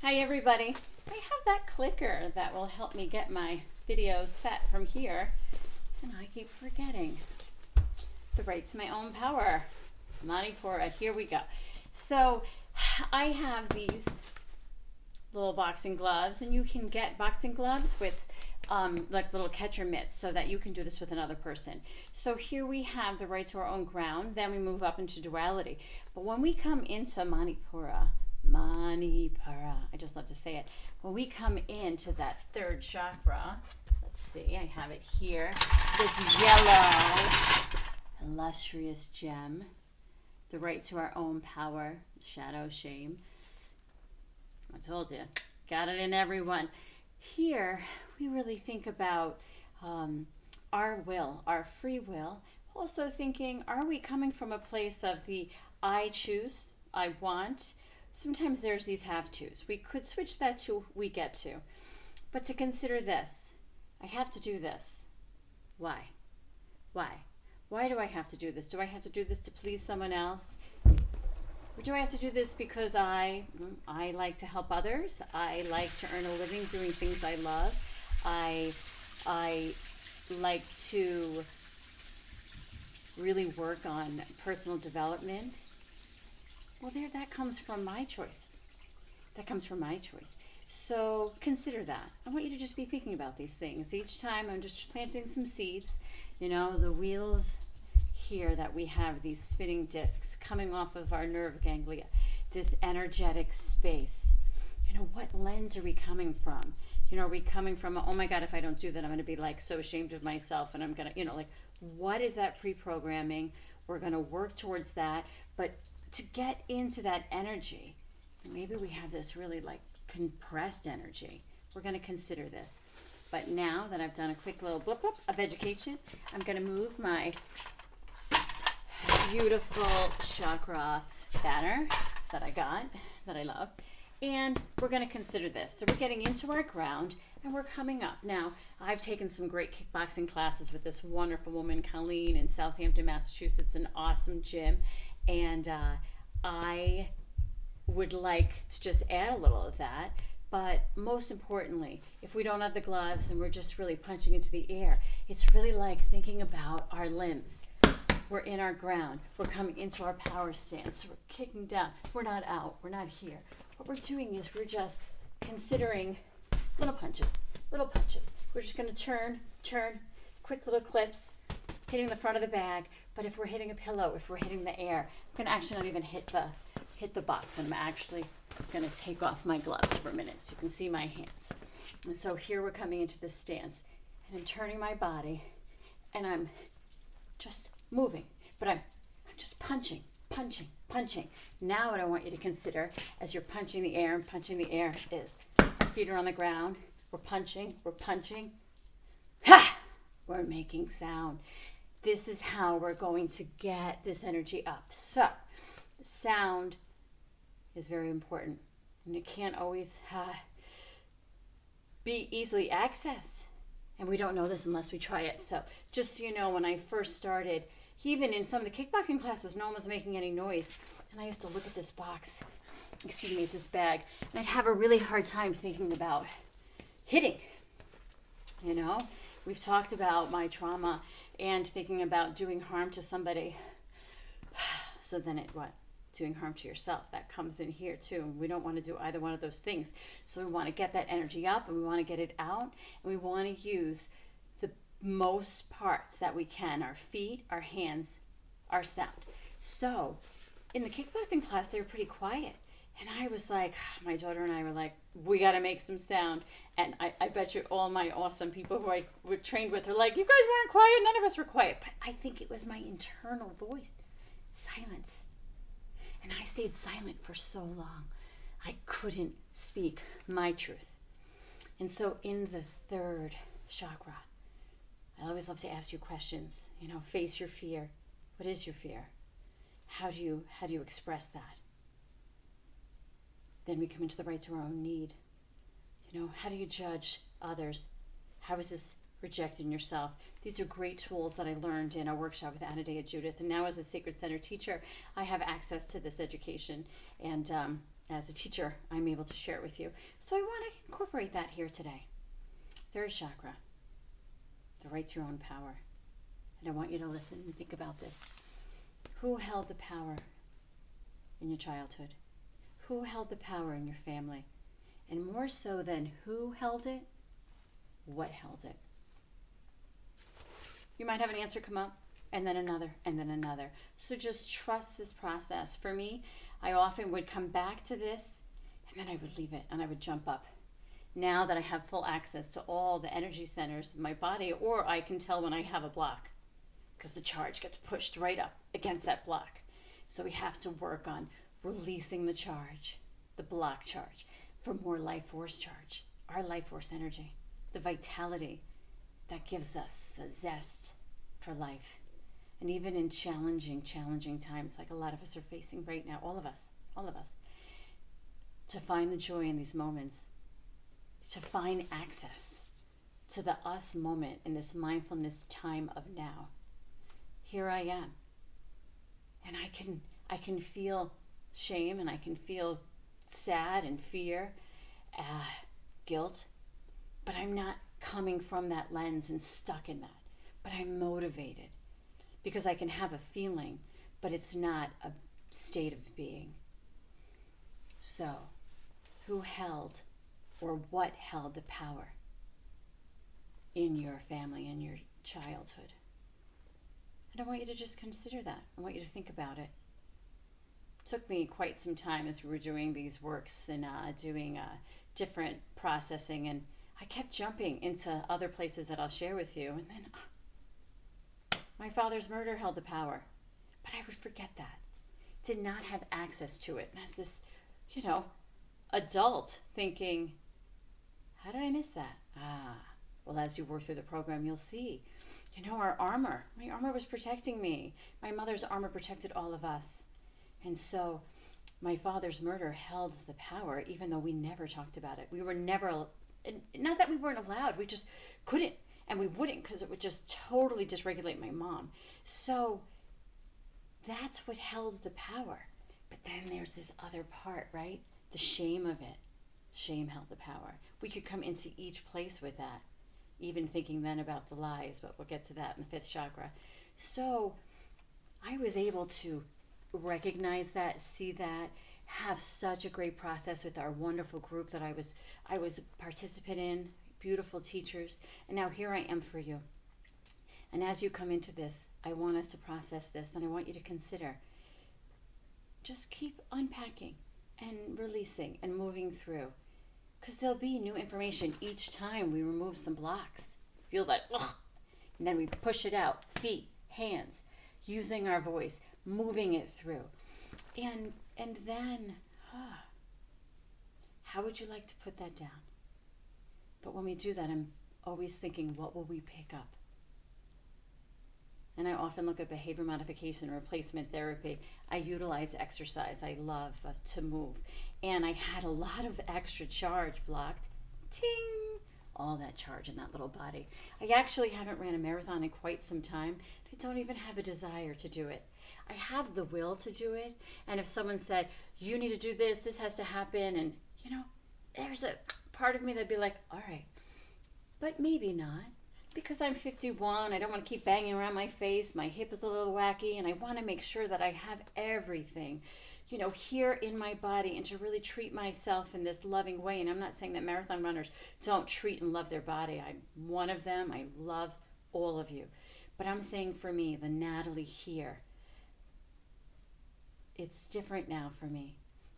Hi everybody. I have that clicker that will help me get my video set from here, and I keep forgetting. The right to my own power. Manipura, here we go. So I have these little boxing gloves, and you can get boxing gloves with like little catcher mitts so that you can do this with another person. So here we have the right to our own ground, then we move up into duality. But when we come into Manipura, I just love to say it. When we come into that third chakra, let's see, I have it here, this yellow, illustrious gem, the right to our own power, shadow, shame. I told you, got it in everyone. Here, we really think about our will, our free will. Also thinking, are we coming from a place of the I choose, I want? Sometimes there's these have-tos. We could switch that to we get to. But to consider this, I have to do this. Why? Why? Why do I have to do this? Do I have to do this to please someone else? Or do I have to do this because I like to help others? I like to earn a living doing things I love. I like to really work on personal development. Well, that comes from my choice. That comes from my choice. So consider that. I want you to just be thinking about these things. Each time I'm just planting some seeds. You know, the wheels here that we have, these spinning discs coming off of our nerve ganglia, this energetic space. You know, what lens are we coming from? You know, are we coming from, oh my God, if I don't do that, I'm going to be like so ashamed of myself, and I'm going to, you know, like, what is that pre-programming? We're going to work towards that. But to get into that energy, maybe we have this really like compressed energy. We're going to consider this. But now that I've done a quick little blip of education, I'm going to move my beautiful chakra banner that I got, that I love, and we're going to consider this. So we're getting into our ground and we're coming up. Now, I've taken some great kickboxing classes with this wonderful woman, Colleen, in Southampton, Massachusetts, an awesome gym, and I would like to just add a little of that. But most importantly, if we don't have the gloves and we're just really punching into the air, it's really like thinking about our limbs. We're in our ground. We're coming into our power stance. We're kicking down. We're not out. We're not here. What we're doing is we're just considering little punches, little punches. We're just going to turn, quick little clips, hitting the front of the bag. But if we're hitting a pillow, if we're hitting the air, I'm going to actually not even hit the box. And I'm actually going to take off my gloves for a minute so you can see my hands. And so here we're coming into this stance. And I'm turning my body. And I'm just moving. But I'm just punching. Now what I want you to consider as you're punching the air and punching the air is feet are on the ground. We're punching. Ha! We're making sound. This is how we're going to get this energy up. So, sound is very important. And it can't always be easily accessed. And we don't know this unless we try it. So, just so you know, when I first started, even in some of the kickboxing classes, no one was making any noise. And I used to look at this box, this bag, and I'd have a really hard time thinking about hitting. You know, we've talked about my trauma and thinking about doing harm to somebody. So then doing harm to yourself. That comes in here too. We don't want to do either one of those things. So we want to get that energy up and we want to get it out. And we want to use the most parts that we can, our feet, our hands, our sound. So in the kickboxing class, they were pretty quiet. And I was like, my daughter and I were like, we got to make some sound. And I bet you all my awesome people who I trained with are like, you guys weren't quiet. None of us were quiet. But I think it was my internal voice. Silence. And I stayed silent for so long. I couldn't speak my truth. And so in the third chakra, I always love to ask you questions. You know, face your fear. What is your fear? How do you express that? Then we come into the right to our own need. You know, how do you judge others? How is this rejecting yourself? These are great tools that I learned in a workshop with Anadea Judith. And now as a Sacred Center teacher, I have access to this education. And as a teacher, I'm able to share it with you. So I want to incorporate that here today. Third chakra, the right to your own power. And I want you to listen and think about this. Who held the power in your childhood? Who held the power in your family? And more so than who held it, what held it? You might have an answer come up, and then another, and then another. So just trust this process. For me, I often would come back to this, and then I would leave it, and I would jump up. Now that I have full access to all the energy centers of my body, or I can tell when I have a block, because the charge gets pushed right up against that block. So we have to work on releasing the charge, the block charge, for more life force charge, our life force energy, the vitality that gives us the zest for life. And even in challenging times like a lot of us are facing right now, all of us, to find the joy in these moments, to find access to the us moment in this mindfulness time of now. Here I am. And I can feel shame, and I can feel sad and fear, guilt, but I'm not coming from that lens and stuck in that. But I'm motivated because I can have a feeling, but it's not a state of being. So, who held or what held the power in your family, in your childhood? And I want you to just consider that. I want you to think about it. It took me quite some time as we were doing these works and doing different processing, and I kept jumping into other places that I'll share with you. And then my father's murder held the power, but I would forget that. Did not have access to it. And as this, adult thinking, how did I miss that? Well, as you work through the program, you'll see, my armor was protecting me. My mother's armor protected all of us. And so my father's murder held the power, even though we never talked about it. We were never, not that we weren't allowed, we just couldn't. And we wouldn't, because it would just totally dysregulate my mom. So that's what held the power. But then there's this other part, right? The shame of it. Shame held the power. We could come into each place with that, even thinking then about the lies, but we'll get to that in the fifth chakra. So I was able to recognize that, see that, have such a great process with our wonderful group that I was a participant in, beautiful teachers, and now here I am for you. And as you come into this, I want us to process this, and I want you to consider, just keep unpacking and releasing and moving through, because there'll be new information each time we remove some blocks. Feel that, and then we push it out, feet, hands, using our voice, moving it through. And then, how would you like to put that down? But when we do that, I'm always thinking, what will we pick up? And I often look at behavior modification, replacement therapy. I utilize exercise. I love to move. And I had a lot of extra charge blocked. Ting! All that charge in that little body. I actually haven't ran a marathon in quite some time. I don't even have a desire to do it. I have the will to do it. And if someone said, you need to do this, this has to happen, and there's a part of me that'd be like, all right, but maybe not. Because I'm 51, I don't want to keep banging around my face. My hip is a little wacky, and I want to make sure that I have everything, here in my body, and to really treat myself in this loving way. And I'm not saying that marathon runners don't treat and love their body. I'm one of them. I love all of you. But I'm saying for me, the Natalie here, it's different now for me.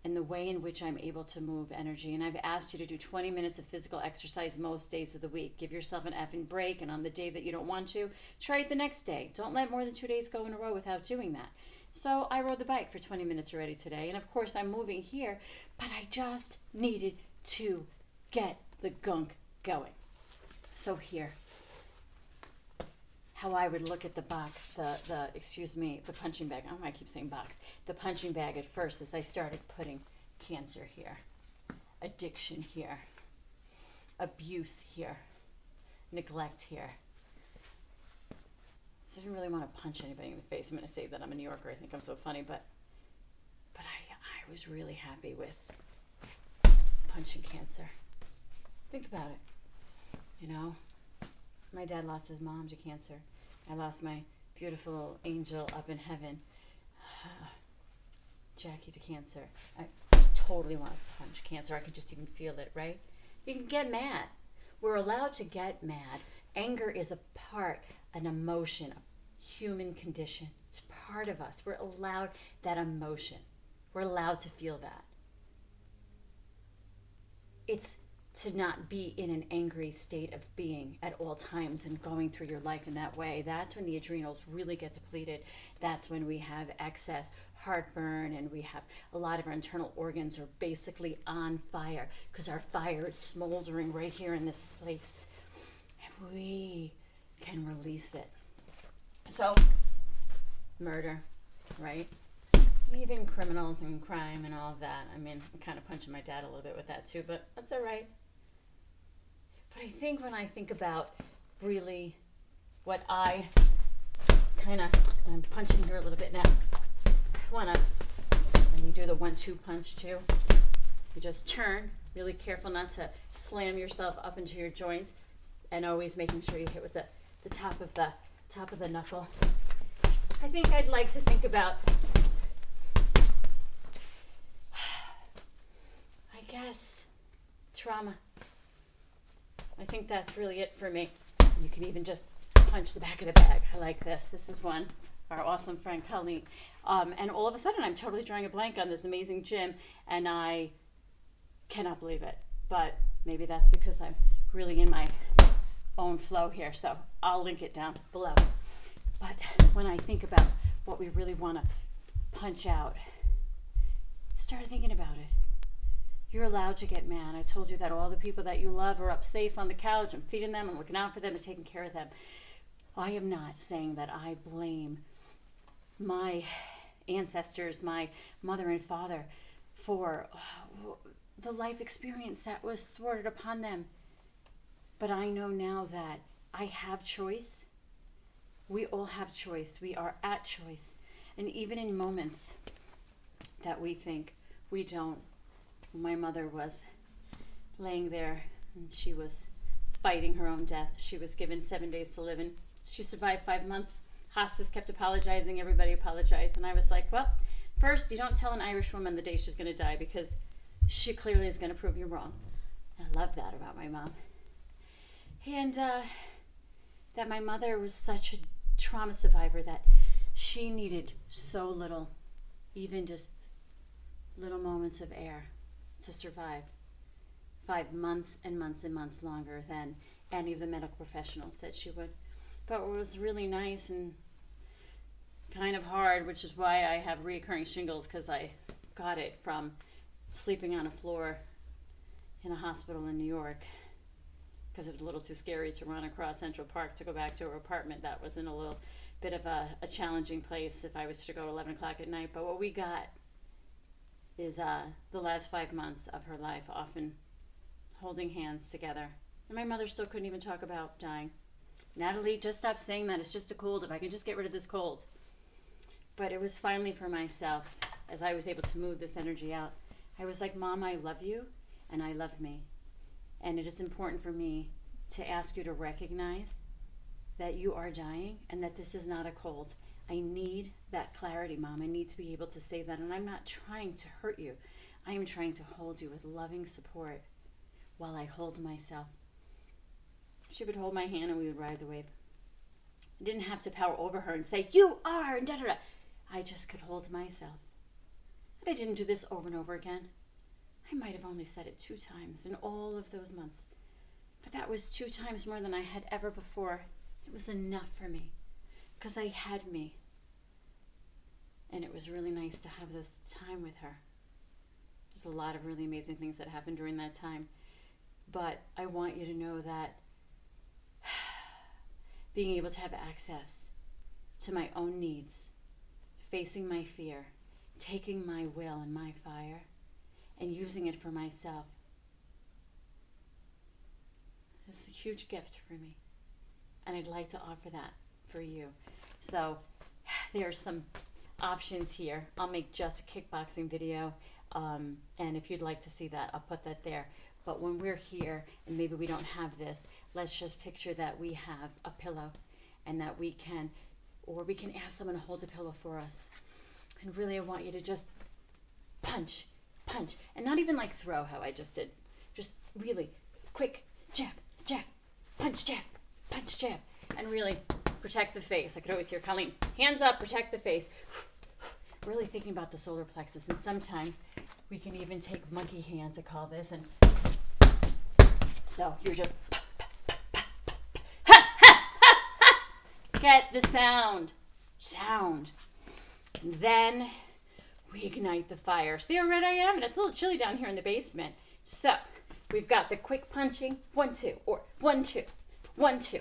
And the way in which I'm able to move energy. And I've asked you to do 20 minutes of physical exercise most days of the week. Give yourself an effing break, and on the day that you don't want to, try it the next day. Don't let more than 2 days go in a row without doing that. So I rode the bike for 20 minutes already today, and of course I'm moving here, but I just needed to get the gunk going. So here, how I would look at the box, the punching bag. I don't know why I keep saying box. The punching bag at first, as I started putting cancer here, addiction here, abuse here, neglect here. So I didn't really want to punch anybody in the face. I'm going to say that I'm a New Yorker. I think I'm so funny, but I was really happy with punching cancer. Think about it. You know, my dad lost his mom to cancer. I lost my beautiful angel up in heaven, Jackie, to cancer. I totally want to punch cancer. I can just even feel it, right? You can get mad. We're allowed to get mad. Anger is a part, an emotion, a human condition. It's part of us. We're allowed that emotion. We're allowed to feel that. It's to not be in an angry state of being at all times and going through your life in that way. That's when the adrenals really get depleted. That's when we have excess heartburn, and we have a lot of our internal organs are basically on fire because our fire is smoldering right here in this place. And we can release it. So, murder, right? Even criminals and crime and all of that. I mean, I'm kind of punching my dad a little bit with that too, but that's all right. But I think when I think about really what I'm punching here a little bit now. When you do the 1-2 punch too, you just turn, really careful not to slam yourself up into your joints, and always making sure you hit with the top of the knuckle. I think I'd like to think about, I guess, trauma. I think that's really it for me. You can even just punch the back of the bag. I like this. This is one, our awesome friend Colleen. And all of a sudden I'm totally drawing a blank on this amazing gym, and I cannot believe it. But maybe that's because I'm really in my own flow here. So I'll link it down below. But when I think about what we really want to punch out, start thinking about it. You're allowed to get mad. I told you that all the people that you love are up safe on the couch. I'm feeding them, I'm looking out for them, and taking care of them. I am not saying that I blame my ancestors, my mother and father, for the life experience that was thwarted upon them. But I know now that I have choice. We all have choice. We are at choice. And even in moments that we think we don't. My mother was laying there and she was fighting her own death. She was given 7 days to live, and she survived 5 months. Hospice kept apologizing. Everybody apologized. And I was like, well, first, you don't tell an Irish woman the day she's going to die, because she clearly is going to prove you wrong. And I love that about my mom. And that my mother was such a trauma survivor that she needed so little, even just little moments of air, to survive 5 months and months and months longer than any of the medical professionals said she would. But what was really nice and kind of hard, which is why I have reoccurring shingles, because I got it from sleeping on a floor in a hospital in New York, because it was a little too scary to run across Central Park to go back to her apartment. That was in a little bit of a challenging place if I was to go at 11 o'clock at night. But what we got is the last 5 months of her life, often holding hands together. And my mother still couldn't even talk about dying. Natalie, just stop saying that. It's just a cold. If I can just get rid of this cold. But it was finally for myself, as I was able to move this energy out. I was like, Mom, I love you, and I love me. And it is important for me to ask you to recognize that you are dying and that this is not a cold. I need that clarity, Mom. I need to be able to say that. And I'm not trying to hurt you. I am trying to hold you with loving support while I hold myself. She would hold my hand and we would ride the wave. I didn't have to power over her and say, you are, and da-da-da. I just could hold myself. And I didn't do this over and over again. I might have only said it 2 times in all of those months. But that was 2 times more than I had ever before. It was enough for me, because I had me. And it was really nice to have this time with her. There's a lot of really amazing things that happened during that time. But I want you to know that being able to have access to my own needs, facing my fear, taking my will and my fire, and using it for myself, is a huge gift for me. And I'd like to offer that for you. So there's some options here. I'll make just a kickboxing video. And if you'd like to see that, I'll put that there. But when we're here and maybe we don't have this, let's just picture that we have a pillow and that we can ask someone to hold a pillow for us. And really, I want you to just punch, and not even like throw how I just did. Just really quick, jab, punch, jab, and really protect the face. I could always hear Colleen, hands up, protect the face. Really thinking about the solar plexus, and sometimes we can even take monkey hands, I call this, and so you're just get the sound. And then we ignite the fire. See how red I am? And it's a little chilly down here in the basement. So we've got the quick punching, 1, 2, or 1, 2, 1, 2.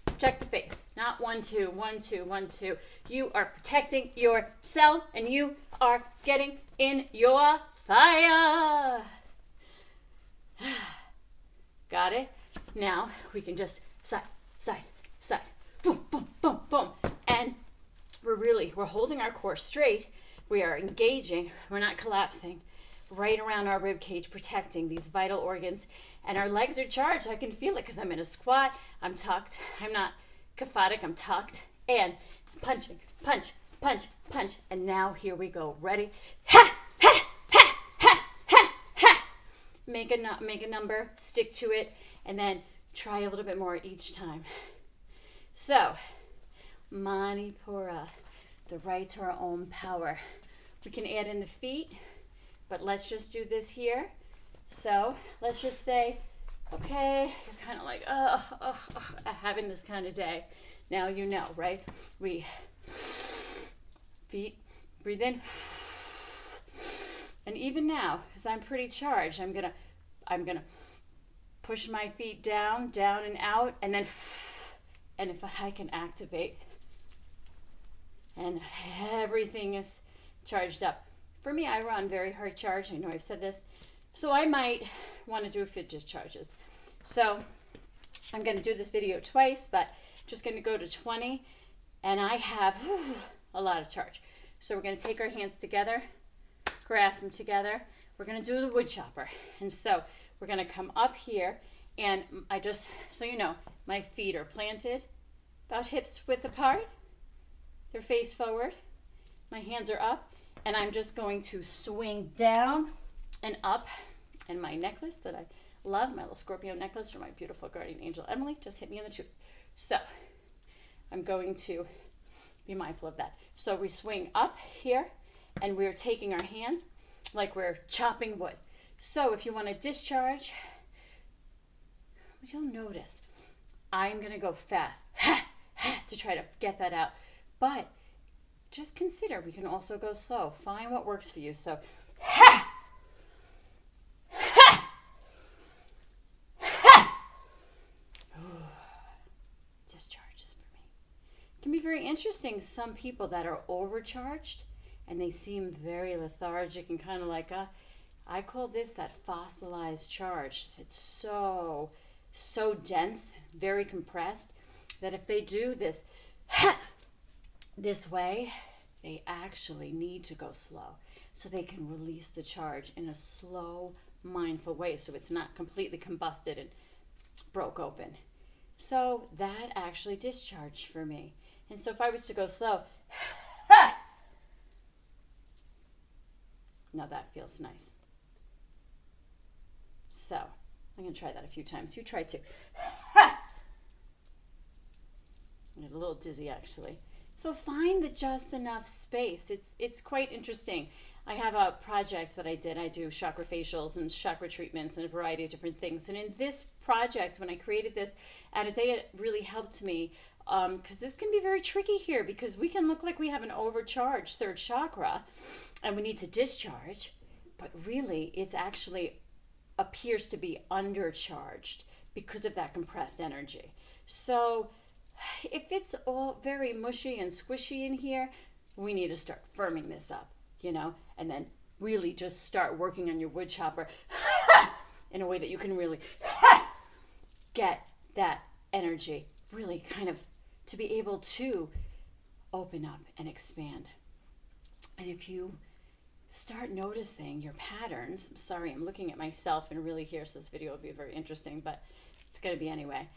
Protect the face. Not 1, 2, 1, 2, 1, 2. You are protecting yourself and you are getting in your fire. Got it? Now we can just side. Boom, boom, boom, boom. And we're holding our core straight. We are engaging. We're not collapsing. Right around our rib cage, protecting these vital organs. And our legs are charged. I can feel it because I'm in a squat. I'm tucked. I'm not kyphotic. I'm tucked. And punching, punch. And now here we go. Ready? Ha! Make a number. Stick to it. And then try a little bit more each time. So, Manipura, the right to our own power. We can add in the feet, but let's just do this here. So let's just say, okay, you're kind of like, having this kind of day. Now you know, right? Feet, breathe in. And even now, because I'm pretty charged, I'm gonna push my feet down and out, and then, and if I can activate, and everything is charged up. For me, I run very hard charge. I know I've said this. So I might want to do a few discharges. So I'm going to do this video twice, but just going to go to 20. And I have a lot of charge. So we're going to take our hands together, grasp them together. We're going to do the wood chopper. And so we're going to come up here. And I just, so you know, my feet are planted about hips width apart. They're face forward. My hands are up. And I'm just going to swing down and up. And my necklace that I love, my little Scorpio necklace from my beautiful guardian angel Emily, just hit me in the tooth. So I'm going to be mindful of that. So we swing up here, and we're taking our hands like we're chopping wood. So if you want to discharge, what you'll notice, I'm going to go fast to try to get that out. But just consider, we can also go slow. Find what works for you. So, discharges for me. It can be very interesting. Some people that are overcharged and they seem very lethargic and kind of like I call this that fossilized charge. It's so dense, very compressed, that if they do this this way, they actually need to go slow so they can release the charge in a slow, mindful way so it's not completely combusted and broke open. So that actually discharged for me. And so if I was to go slow, now that feels nice. So I'm going to try that a few times. You try too. I get a little dizzy actually. So find the just enough space. It's quite interesting. I have a project that I did. I do chakra facials and chakra treatments and a variety of different things. And in this project, when I created this, at a day, it really helped me because this can be very tricky here because we can look like we have an overcharged third chakra and we need to discharge, but really it's actually appears to be undercharged because of that compressed energy. So if it's all very mushy and squishy in here, we need to start firming this up, and then really just start working on your wood chopper in a way that you can really get that energy really kind of to be able to open up and expand. And if you start noticing your patterns. I'm sorry, I'm looking at myself and really here, so this video will be very interesting, but it's going to be anyway.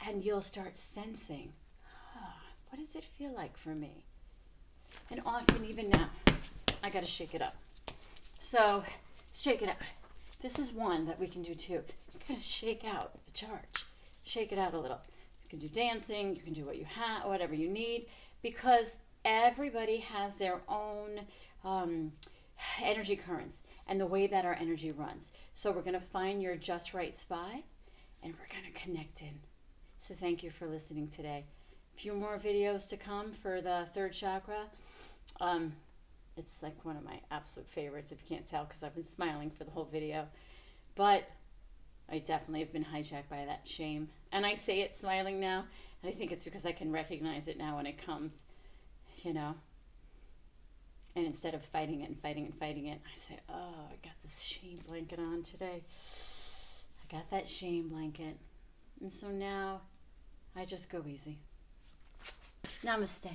And you'll start sensing, what does it feel like for me? And often, even now, I got to shake it up. So, shake it out. This is one that we can do too. You gotta shake out the charge. Shake it out a little. You can do dancing, you can do what you have, whatever you need, because everybody has their own energy currents and the way that our energy runs. So we're gonna find your just right spot and we're gonna connect in. So thank you for listening today. A few more videos to come for the third chakra. It's like one of my absolute favorites, if you can't tell, because I've been smiling for the whole video. But I definitely have been hijacked by that shame. And I say it smiling now, and I think it's because I can recognize it now when it comes, you know. And instead of fighting it and fighting and fighting it, I say, oh, I got this shame blanket on today. I got that shame blanket. And so now I just go easy. Namaste.